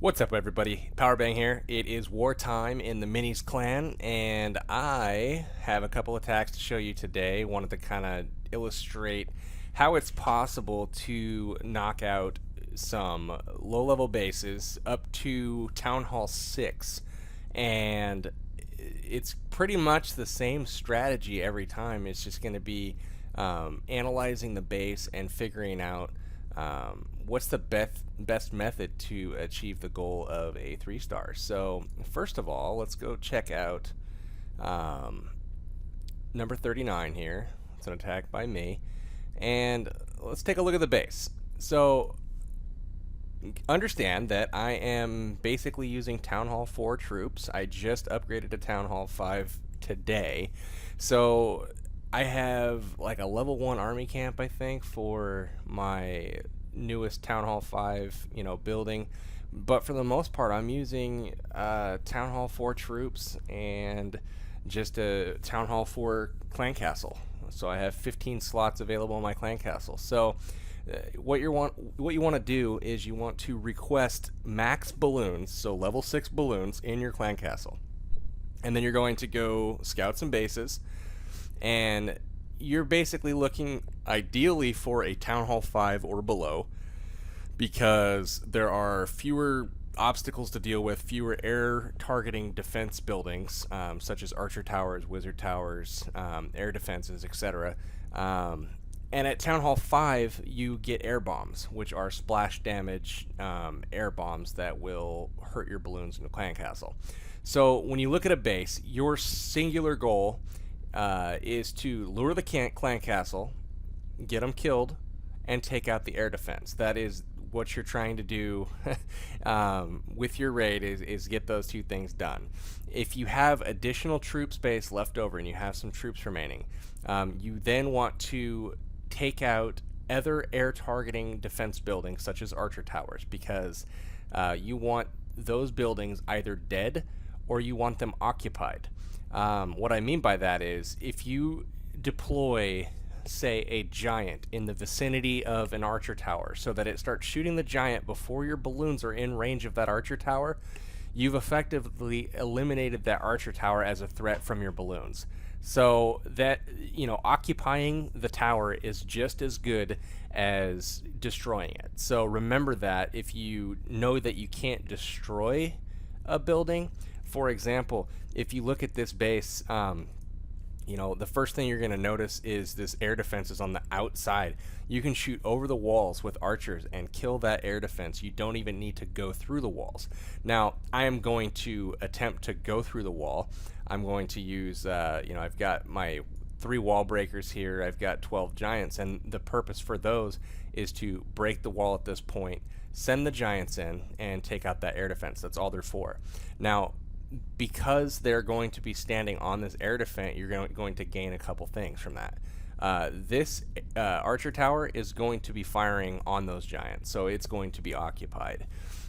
What's up, everybody? Powerbang here. It is wartime in the Minis clan, and I have a couple attacks to show you today. Wanted to kind of illustrate how it's possible to knock out some low-level bases up to Town Hall 6, and it's pretty much the same strategy every time. It's just going to be analyzing the base and figuring out what's the best method to achieve the goal of a 3-star. So first of all, let's go check out number 39 here. It's an attack by me, and let's take a look at the base. So understand that I am basically using Town Hall 4 troops. I just upgraded to Town Hall 5 today, so I have like a level 1 army camp, I think, for my newest Town Hall 5 building, but for the most part I'm using Town Hall 4 troops and just a Town Hall 4 clan castle. So I have 15 slots available in my clan castle. So what you want to do is you want to request max balloons, so level 6 balloons in your clan castle, and then you're going to go scout some bases, and you're basically looking ideally for a Town Hall 5 or below, because there are fewer obstacles to deal with, fewer air targeting defense buildings, such as archer towers, wizard towers, air defenses, etc. And at Town Hall 5 you get air bombs, which are splash damage air bombs that will hurt your balloons in the clan castle. So when you look at a base, your singular goal is to lure the clan castle, get them killed, and take out the air defense. That is what you're trying to do with your raid, is get those two things done. If you have additional troop space left over and you have some troops remaining, you then want to take out other air targeting defense buildings such as archer towers, because you want those buildings either dead or you want them occupied. What I mean by that is, if you deploy, say, a giant in the vicinity of an archer tower so that it starts shooting the giant before your balloons are in range of that archer tower, you've effectively eliminated that archer tower as a threat from your balloons. So that, occupying the tower is just as good as destroying it. So remember that if you know that you can't destroy a building. For example, if you look at this base, the first thing you're going to notice is this air defense is on the outside. You can shoot over the walls with archers and kill that air defense. You don't even need to go through the walls. Now, I am going to attempt to go through the wall. I'm going to use, I've got my 3 wall breakers here. I've got 12 giants, and the purpose for those is to break the wall at this point, send the giants in, and take out that air defense. That's all they're for. Now, because they're going to be standing on this air defense, you're going to gain a couple things from that. This archer tower is going to be firing on those giants, so it's going to be occupied.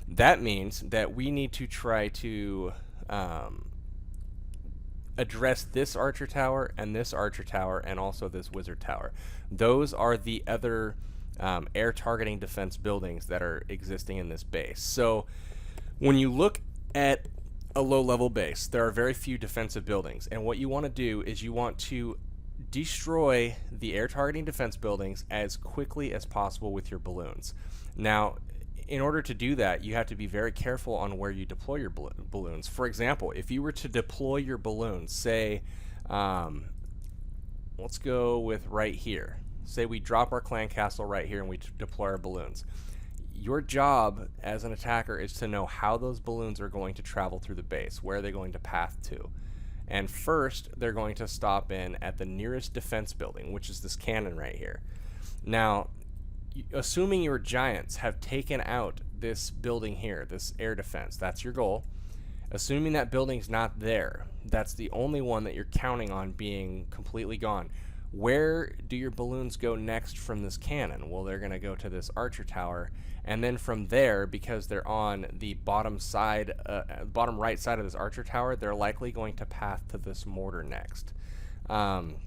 That means that we need to try to address this archer tower and this archer tower and also this wizard tower. Those are the other air targeting defense buildings that are existing in this base. So when you look at a low-level base, there are very few defensive buildings, and what you want to do is you want to destroy the air targeting defense buildings as quickly as possible with your balloons. Now, in order to do that, you have to be very careful on where you deploy your balloons. For example, if you were to deploy your balloons, say, let's go with right here. Say we drop our clan castle right here and we deploy our balloons. Your job as an attacker is to know how those balloons are going to travel through the base. Where are they going to path to? And first, they're going to stop in at the nearest defense building, which is this cannon right here. Now, assuming your giants have taken out this building here, this air defense, that's your goal. Assuming that building's not there, that's the only one that you're counting on being completely gone. Where do your balloons go next from this cannon? Well, they're going to go to this archer tower, and then from there, because they're on the bottom right side of this archer tower, they're likely going to path to this mortar next. And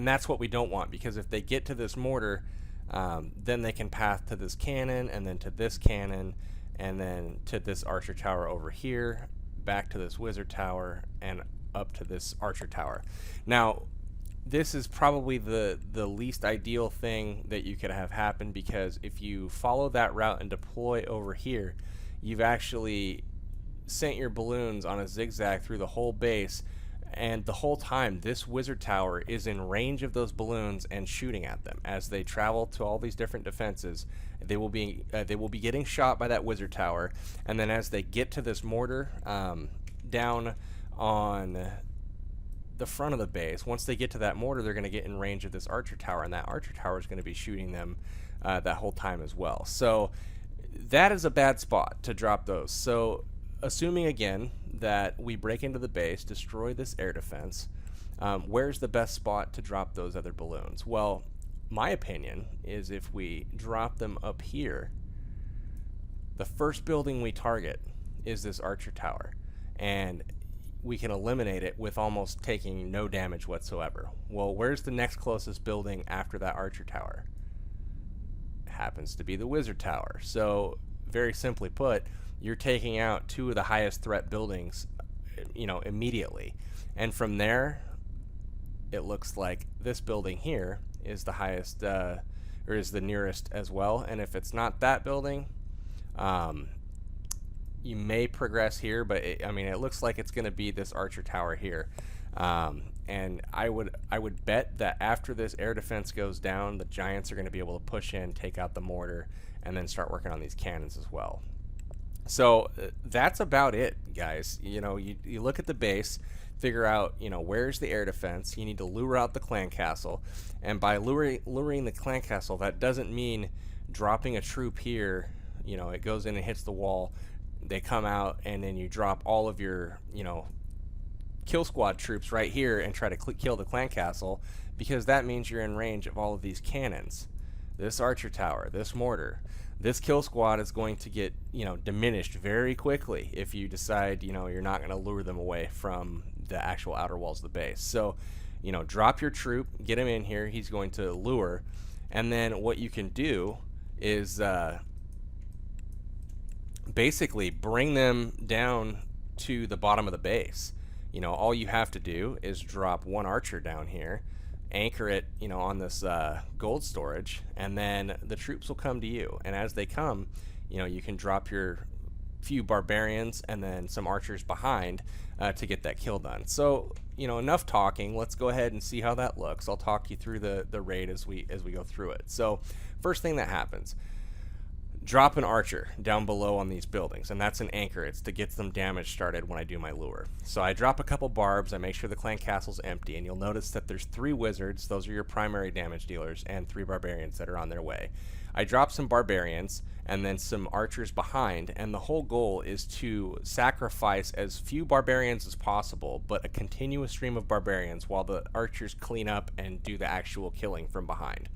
that's what we don't want, because if they get to this mortar, then they can path to this cannon, and then to this cannon, and then to this archer tower over here, back to this wizard tower, and up to this archer tower. Now, this is probably the least ideal thing that you could have happen, because if you follow that route and deploy over here, you've actually sent your balloons on a zigzag through the whole base, and the whole time this wizard tower is in range of those balloons and shooting at them as they travel to all these different defenses. They will be getting shot by that wizard tower, and then as they get to this mortar down on the front of the base, once they get to that mortar, they're going to get in range of this archer tower, and that archer tower is going to be shooting them that whole time as well. So that is a bad spot to drop those. So assuming again that we break into the base, destroy this air defense, where's the best spot to drop those other balloons? Well, my opinion is if we drop them up here, the first building we target is this archer tower, and we can eliminate it with almost taking no damage whatsoever. Well, where's the next closest building after that archer tower? Happens to be the wizard tower. So very simply put, you're taking out two of the highest threat buildings, immediately. And from there, it looks like this building here is the highest, or is the nearest as well. And if it's not that building, you may progress here, but it looks like it's going to be this archer tower here. And I would bet that after this air defense goes down, the Giants are going to be able to push in, take out the mortar, and then start working on these cannons as well. So that's about it, guys. You look at the base, figure out, where's the air defense. You need to lure out the clan castle, and by luring the clan castle, that doesn't mean dropping a troop here. It goes in and hits the wall. They come out, and then you drop all of your, kill squad troops right here and try to kill the clan castle, because that means you're in range of all of these cannons. This archer tower, this mortar, this kill squad is going to get, diminished very quickly if you decide, you're not going to lure them away from the actual outer walls of the base. So, drop your troop, get him in here, he's going to lure, and then what you can do is basically bring them down to the bottom of the base. All you have to do is drop one archer down here, anchor it, on this gold storage, and then the troops will come to you. And as they come, you can drop your few barbarians and then some archers behind to get that kill done. So, enough talking. Let's go ahead and see how that looks. I'll talk you through the raid as we go through it. So, first thing that happens, drop an archer down below on these buildings, and that's an anchor. It's to get some damage started when I do my lure. So I drop a couple barbs, I make sure the clan castle's empty, and you'll notice that there's 3 wizards, those are your primary damage dealers, and 3 barbarians that are on their way. I drop some barbarians and then some archers behind, and the whole goal is to sacrifice as few barbarians as possible, but a continuous stream of barbarians while the archers clean up and do the actual killing from behind.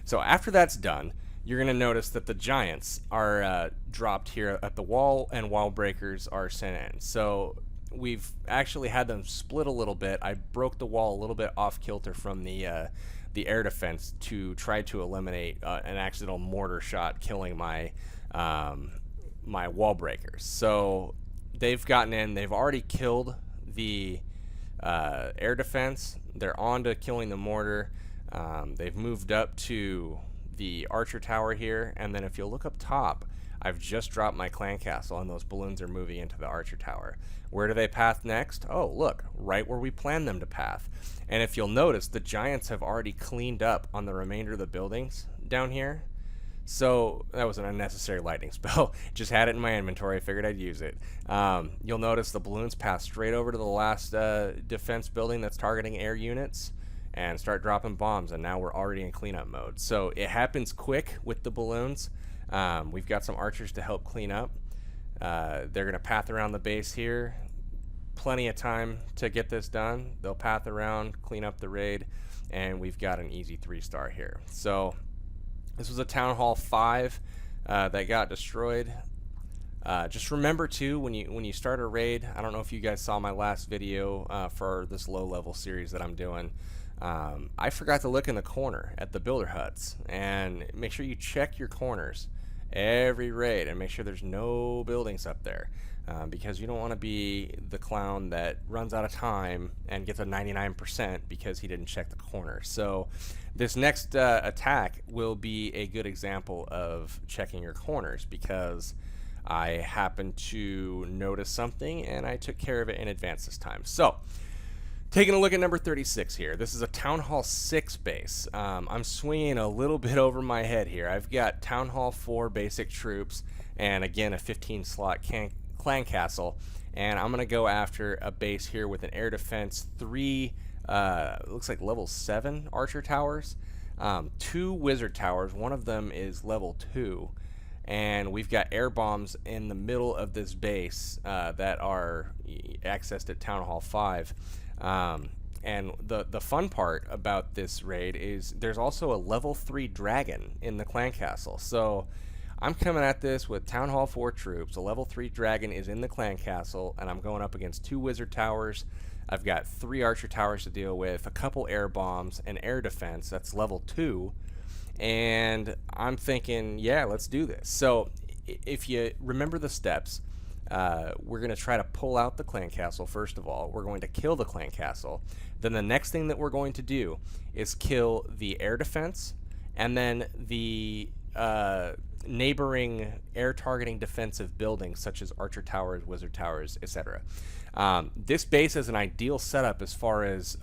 So after that's done, you're going to notice that the Giants are dropped here at the wall, and wall breakers are sent in. So we've actually had them split a little bit. I broke the wall a little bit off kilter from the air defense to try to eliminate an accidental mortar shot killing my my wall breakers. So they've gotten in. They've already killed the air defense. They're on to killing the mortar. They've moved up to the archer tower here, and then if you'll look up top, I've just dropped my clan castle, and those balloons are moving into the archer tower. Where do they path next? Oh, look, right where we planned them to path. And if you'll notice, the Giants have already cleaned up on the remainder of the buildings down here. So that was an unnecessary lightning spell. Just had it in my inventory. I figured I'd use it. You'll notice the balloons pass straight over to the last defense building that's targeting air units, and start dropping bombs, and now we're already in cleanup mode. So it happens quick with the balloons. We've got some archers to help clean up. They're going to path around the base here. Plenty of time to get this done. They'll path around, clean up the raid, and we've got an easy 3-star here. So this was a Town Hall 5 that got destroyed. Just remember too, when you start a raid, I don't know if you guys saw my last video for this low level series that I'm doing. I forgot to look in the corner at the builder huts, and make sure you check your corners every raid and make sure there's no buildings up there, because you don't want to be the clown that runs out of time and gets a 99% because he didn't check the corner. So this next attack will be a good example of checking your corners, because I happened to notice something and I took care of it in advance this time. So taking a look at number 36 here. This is a Town Hall 6 base. I'm swinging a little bit over my head here. I've got Town Hall 4 basic troops and again a 15 slot clan castle, and I'm gonna go after a base here with an air defense, 3 looks like level 7 archer towers, 2 wizard towers, one of them is level 2, and we've got air bombs in the middle of this base that are accessed at Town Hall 5. And the fun part about this raid is there's also a level 3 dragon in the clan castle. So I'm coming at this with Town Hall 4 troops. A level 3 dragon is in the clan castle, and I'm going up against 2 wizard towers. I've got 3 archer towers to deal with, a couple air bombs, and air defense. That's level 2. And I'm thinking, yeah, let's do this. So if you remember the steps, we're going to try to pull out the clan castle first of all. We're going to kill the clan castle. Then the next thing that we're going to do is kill the air defense and then the neighboring air targeting defensive buildings such as archer towers, wizard towers, etc. This base is an ideal setup as far as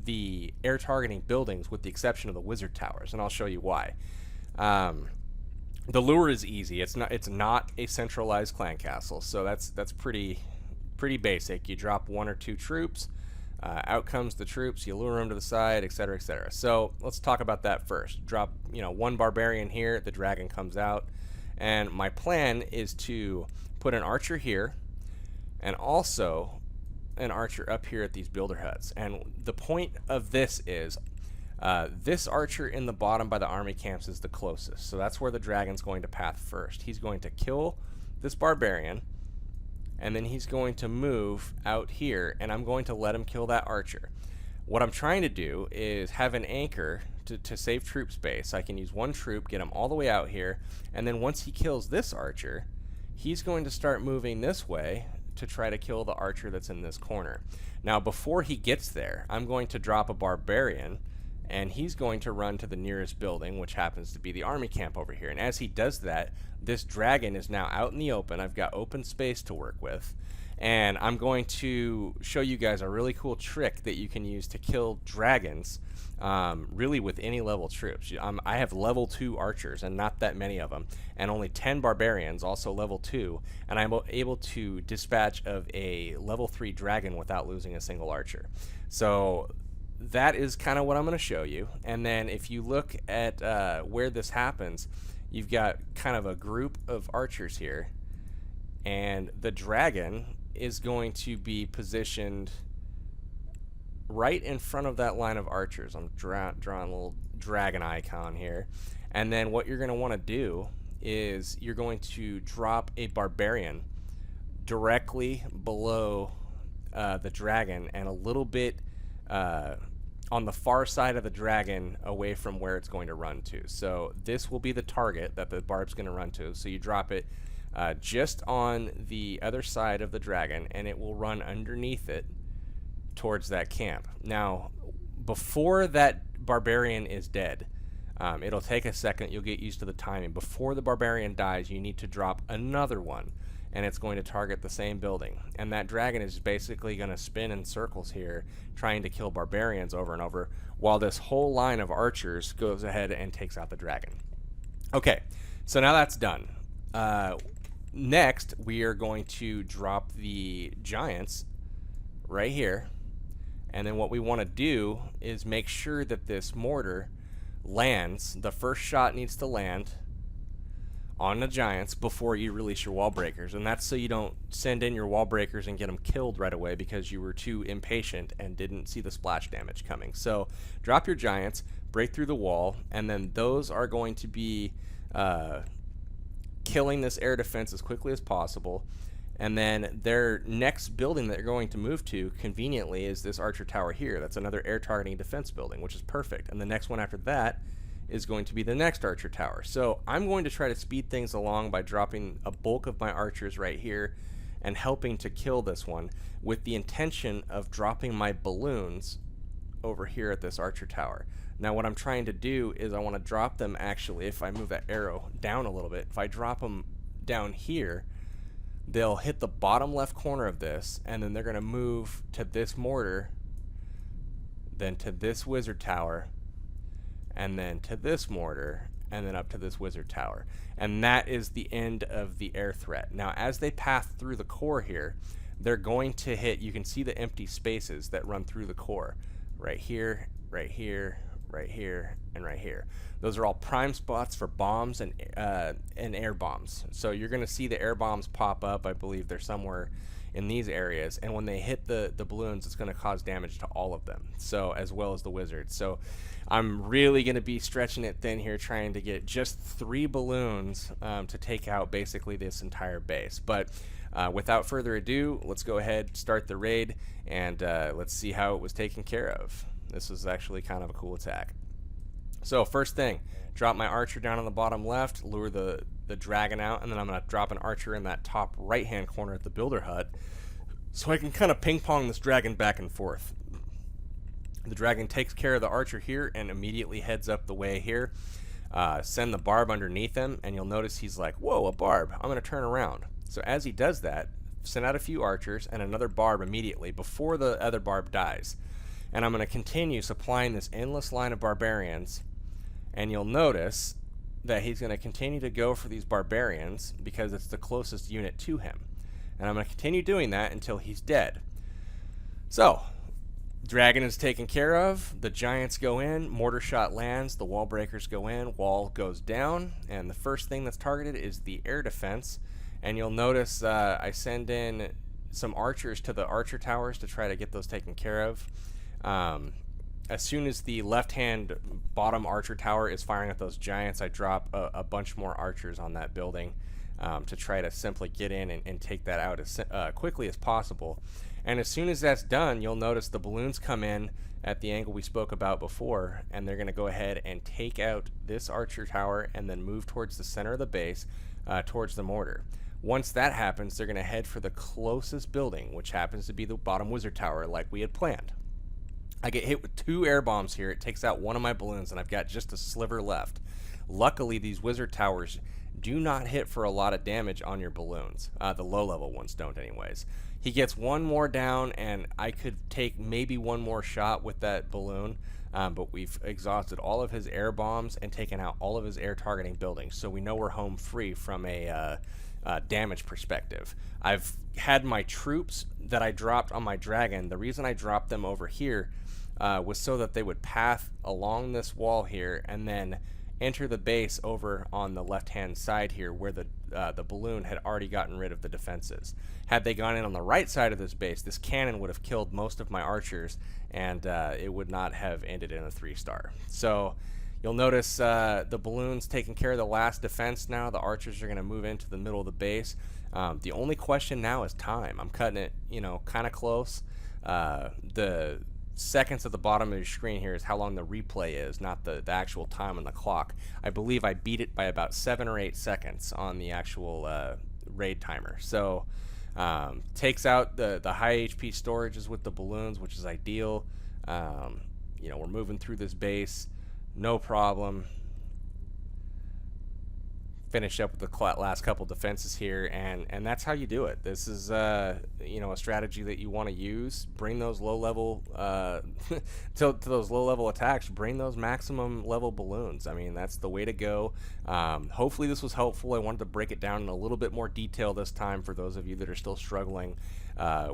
the air targeting buildings, with the exception of the wizard towers, and I'll show you why. The lure is easy. It's not a centralized clan castle, so that's pretty basic. You drop 1 or 2 troops, out comes the troops, you lure them to the side, etc., etc. So let's talk about that first. Drop 1 barbarian here, the dragon comes out, and my plan is to put an archer here and also an archer up here at these builder huts. And the point of this is this archer in the bottom by the army camps is the closest, so that's where the dragon's going to path first. He's going to kill this barbarian, and then he's going to move out here, and I'm going to let him kill that archer. What I'm trying to do is have an anchor to save troop space. I can use 1 troop, get him all the way out here, and then once he kills this archer, he's going to start moving this way to try to kill the archer that's in this corner. Now before he gets there, I'm going to drop a barbarian, and he's going to run to the nearest building, which happens to be the army camp over here. And as he does that, this dragon is now out in the open. I've got open space to work with, and I'm going to show you guys a really cool trick that you can use to kill dragons, really with any level troops. I have level 2 archers, and not that many of them, and only 10 barbarians, also level 2, and I'm able to dispatch of a level 3 dragon without losing a single archer. So that is kind of what I'm going to show you. And then if you look at where this happens, you've got kind of a group of archers here, and the dragon is going to be positioned right in front of that line of archers. I'm drawing a little dragon icon here. And then what you're going to want to do is you're going to drop a barbarian directly below the dragon, and a little bit on the far side of the dragon away from where it's going to run to. So this will be the target that the barb's going to run to. So you drop it just on the other side of the dragon, and it will run underneath it towards that camp. Now before that barbarian is dead, it'll take a second, you'll get used to the timing. Before the barbarian dies, you need to drop another one, and it's going to target the same building. And that dragon is basically going to spin in circles here, trying to kill barbarians over and over, while this whole line of archers goes ahead and takes out the dragon. Okay, so now that's done. Next, we are going to drop the giants right here. And then what we want to do is make sure that this mortar lands. The first shot needs to land on the giants before you release your wall breakers, and that's so you don't send in your wall breakers and get them killed right away because you were too impatient and didn't see the splash damage coming. So drop your giants, break through the wall, and then those are going to be killing this air defense as quickly as possible. And then their next building that they're going to move to, conveniently, is this archer tower here. That's another air targeting defense building, which is perfect. And the next one after that is going to be the next archer tower. So I'm going to try to speed things along by dropping a bulk of my archers right here and helping to kill this one, with the intention of dropping my balloons over here at this archer tower. Now what I'm trying to do is I want to drop them, actually, if I move that arrow down a little bit, if I drop them down here, they'll hit the bottom left corner of this, and then they're going to move to this mortar, then to this wizard tower, and then to this mortar, and then up to this wizard tower. And that is the end of the air threat. Now as they pass through the core here, they're going to hit, you can see the empty spaces that run through the core. Right here, right here, right here, and right here. Those are all prime spots for bombs and air bombs. So you're going to see the air bombs pop up. I believe they're somewhere in these areas, and when they hit the balloons, it's going to cause damage to all of them, so as well as the wizards. So I'm really going to be stretching it thin here, trying to get just 3 balloons to take out basically this entire base. But without further ado, let's go ahead, start the raid, and let's see how it was taken care of. This was actually kind of a cool attack. So first thing, drop my archer down on the bottom left, lure the dragon out, and then I'm going to drop an archer in that top right hand corner at the builder hut, so I can kind of ping pong this dragon back and forth. The dragon takes care of the archer here and immediately heads up the way here. Send the barb underneath him, and you'll notice he's like, whoa, a barb, I'm going to turn around. So as he does that, send out a few archers and another barb immediately before the other barb dies. And I'm going to continue supplying this endless line of barbarians, and you'll notice that he's going to continue to go for these barbarians because it's the closest unit to him. And I'm going to continue doing that until he's dead. So, dragon is taken care of, the giants go in, mortar shot lands, the wall breakers go in, wall goes down, and the first thing that's targeted is the air defense. And you'll notice I send in some archers to the archer towers to try to get those taken care of. As soon as the left-hand bottom archer tower is firing at those giants, I drop a bunch more archers on that building to try to simply get in and take that out as quickly as possible. And as soon as that's done, you'll notice the balloons come in at the angle we spoke about before, and they're going to go ahead and take out this archer tower and then move towards the center of the base, towards the mortar. Once that happens, they're going to head for the closest building, which happens to be the bottom wizard tower like we had planned. I get hit with 2 air bombs here. It takes out one of my balloons, and I've got just a sliver left. Luckily, these wizard towers do not hit for a lot of damage on your balloons. The low-level ones don't anyways. He gets one more down, and I could take maybe one more shot with that balloon, but we've exhausted all of his air bombs and taken out all of his air targeting buildings, so we know we're home free from a damage perspective. I've had my troops that I dropped on my dragon. The reason I dropped them over here was so that they would path along this wall here and then enter the base over on the left-hand side here where the balloon had already gotten rid of the defenses. Had they gone in on the right side of this base, this cannon would have killed most of my archers, and it would not have ended in a 3-star. So you'll notice the balloons taking care of the last defense now. The archers are going to move into the middle of the base. The only question now is time. I'm cutting it, kind of close. The seconds at the bottom of your screen here is how long the replay is, not the actual time on the clock. I believe I beat it by about 7 or 8 seconds on the actual raid timer. So takes out the high HP storages with the balloons, which is ideal. We're moving through this base, no problem. Finish up with the last couple defenses here, and that's how you do it. This is a strategy that you want to use. Bring those low level to those low level attacks. Bring those maximum level balloons. I mean, that's the way to go. Hopefully this was helpful. I wanted to break it down in a little bit more detail this time for those of you that are still struggling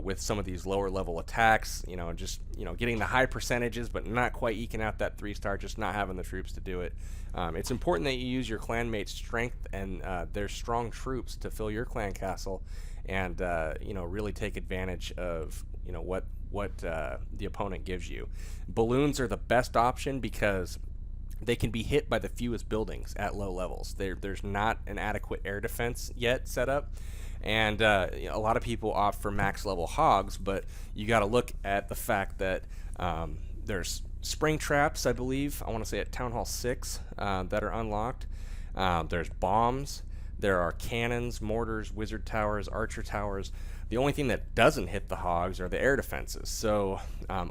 with some of these lower level attacks. Getting the high percentages but not quite eking out that 3-star, just not having the troops to do it. It's important that you use your clanmates' strength and their strong troops to fill your clan castle, and really take advantage of what the opponent gives you. Balloons are the best option because they can be hit by the fewest buildings at low levels. There's not an adequate air defense yet set up, and a lot of people opt for max level hogs, but you got to look at the fact that There's spring traps, I believe, I want to say at Town Hall 6, that are unlocked. There's bombs. There are cannons, mortars, wizard towers, archer towers. The only thing that doesn't hit the hogs are the air defenses. So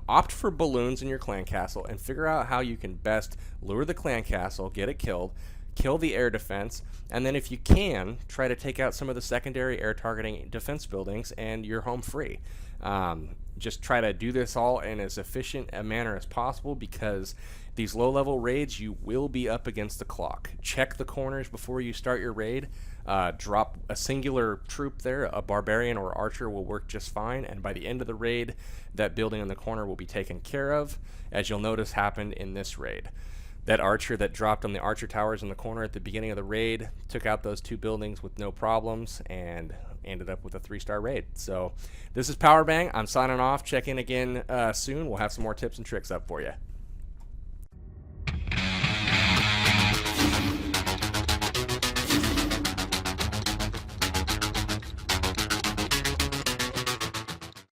opt for balloons in your clan castle and figure out how you can best lure the clan castle, get it killed, kill the air defense, and then if you can, try to take out some of the secondary air targeting defense buildings and you're home free. Just try to do this all in as efficient a manner as possible, because these low level raids, you will be up against the clock. Check the corners before you start your raid. Drop a singular troop there, a barbarian or archer will work just fine, and by the end of the raid, that building in the corner will be taken care of, as you'll notice happened in this raid. That archer that dropped on the archer towers in the corner at the beginning of the raid took out those 2 buildings with no problems and ended up with a 3-star raid. So this is Powerbang. I'm signing off. Check in again soon. We'll have some more tips and tricks up for you.